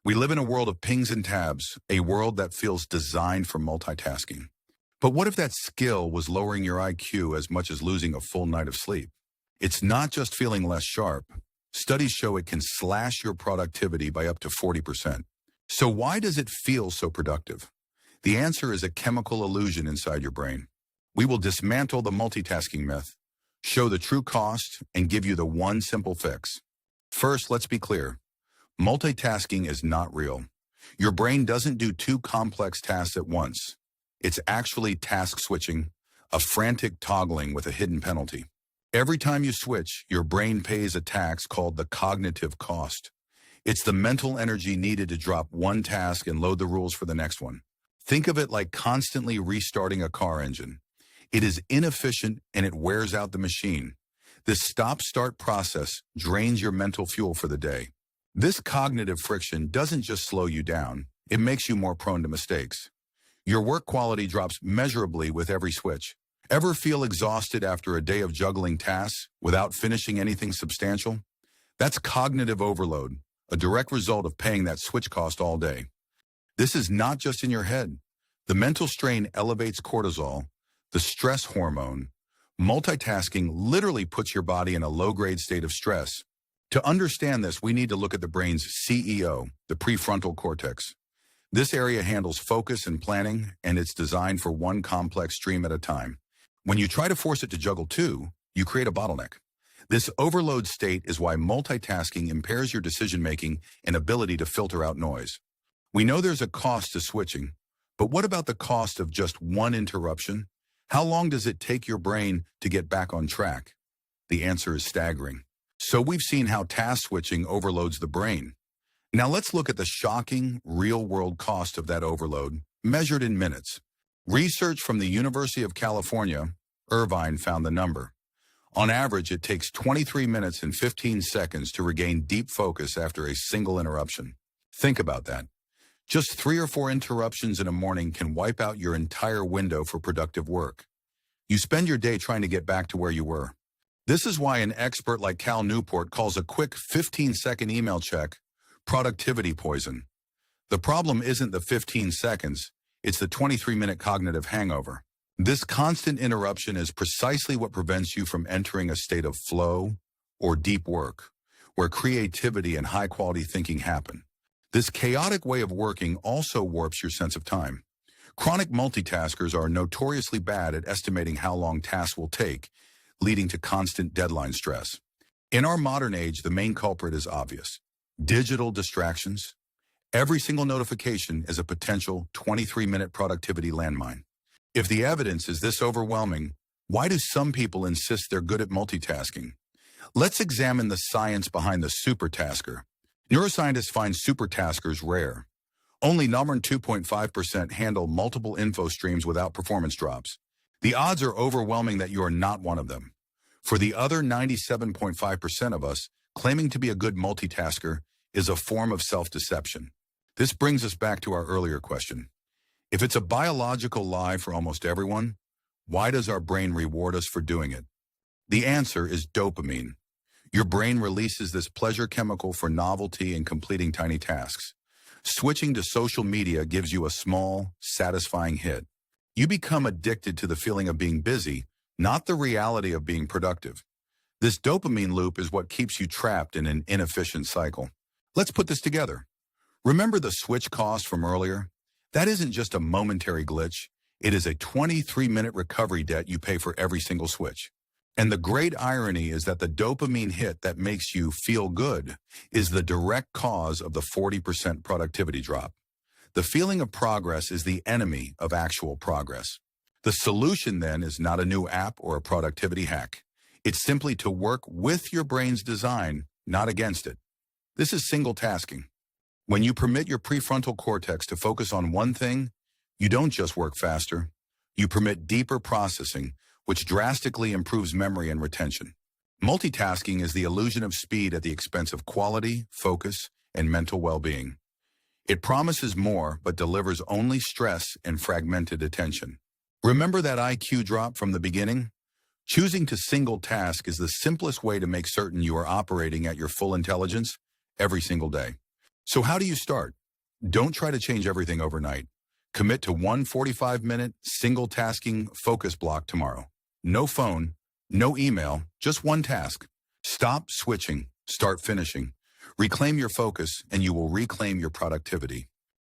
We live in a world of pings and tabs, a world that feels designed for multitasking. But what if that skill was lowering your IQ as much as losing a full night of sleep? It's not just feeling less sharp. Studies show it can slash your productivity by up to 40%. So why does it feel so productive? The answer is a chemical illusion inside your brain. We will dismantle the multitasking myth, show the true cost, and give you the one simple fix. First, let's be clear. Multitasking is not real. Your brain doesn't do two complex tasks at once. It's actually task switching, a frantic toggling with a hidden penalty. Every time you switch, your brain pays a tax called the cognitive cost. It's the mental energy needed to drop one task and load the rules for the next one. Think of it like constantly restarting a car engine. It is inefficient and it wears out the machine. This stop-start process drains your mental fuel for the day. This cognitive friction doesn't just slow you down, it makes you more prone to mistakes. Your work quality drops measurably with every switch. Ever feel exhausted after a day of juggling tasks without finishing anything substantial? That's cognitive overload, a direct result of paying that switch cost all day. This is not just in your head. The mental strain elevates cortisol, the stress hormone. Multitasking literally puts your body in a low-grade state of stress. To understand this, we need to look at the brain's CEO, the prefrontal cortex. This area handles focus and planning, and it's designed for one complex stream at a time. When you try to force it to juggle two, you create a bottleneck. This overload state is why multitasking impairs your decision-making and ability to filter out noise. We know there's a cost to switching, but what about the cost of just one interruption? How long does it take your brain to get back on track? The answer is staggering. So we've seen how task switching overloads the brain. Now let's look at the shocking, real-world cost of that overload, measured in minutes. Research from the University of California, Irvine, found the number. On average, it takes 23 minutes and 15 seconds to regain deep focus after a single interruption. Think about that. Just 3 or 4 interruptions in a morning can wipe out your entire window for productive work. You spend your day trying to get back to where you were. This is why an expert like Cal Newport calls a quick 15-second email check productivity poison. The problem isn't the 15 seconds, it's the 23-minute cognitive hangover. This constant interruption is precisely what prevents you from entering a state of flow or deep work, where creativity and high-quality thinking happen. This chaotic way of working also warps your sense of time. Chronic multitaskers are notoriously bad at estimating how long tasks will take, leading to constant deadline stress. In our modern age, the main culprit is obvious. Digital distractions. Every single notification is a potential 23-minute productivity landmine. If the evidence is this overwhelming, why do some people insist they're good at multitasking? Let's examine the science behind the supertasker. Neuroscientists find supertaskers rare. Only 2.5% handle multiple info streams without performance drops. The odds are overwhelming that you are not one of them. For the other 97.5% of us, claiming to be a good multitasker is a form of self-deception. This brings us back to our earlier question. If it's a biological lie for almost everyone, why does our brain reward us for doing it? The answer is dopamine. Your brain releases this pleasure chemical for novelty and completing tiny tasks. Switching to social media gives you a small, satisfying hit. You become addicted to the feeling of being busy, not the reality of being productive. This dopamine loop is what keeps you trapped in an inefficient cycle. Let's put this together. Remember the switch cost from earlier? That isn't just a momentary glitch. It is a 23-minute recovery debt you pay for every single switch. And the great irony is that the dopamine hit that makes you feel good is the direct cause of the 40% productivity drop. The feeling of progress is the enemy of actual progress. The solution then is not a new app or a productivity hack. It's simply to work with your brain's design, not against it. This is single tasking. When you permit your prefrontal cortex to focus on one thing, you don't just work faster. You permit deeper processing, which drastically improves memory and retention. Multitasking is the illusion of speed at the expense of quality, focus, and mental well-being. It promises more, but delivers only stress and fragmented attention. Remember that IQ drop from the beginning? Choosing to single task is the simplest way to make certain you are operating at your full intelligence every single day. So how do you start? Don't try to change everything overnight. Commit to one 45-minute, single-tasking focus block tomorrow. No phone, no email, just one task. Stop switching, start finishing. Reclaim your focus, and you will reclaim your productivity.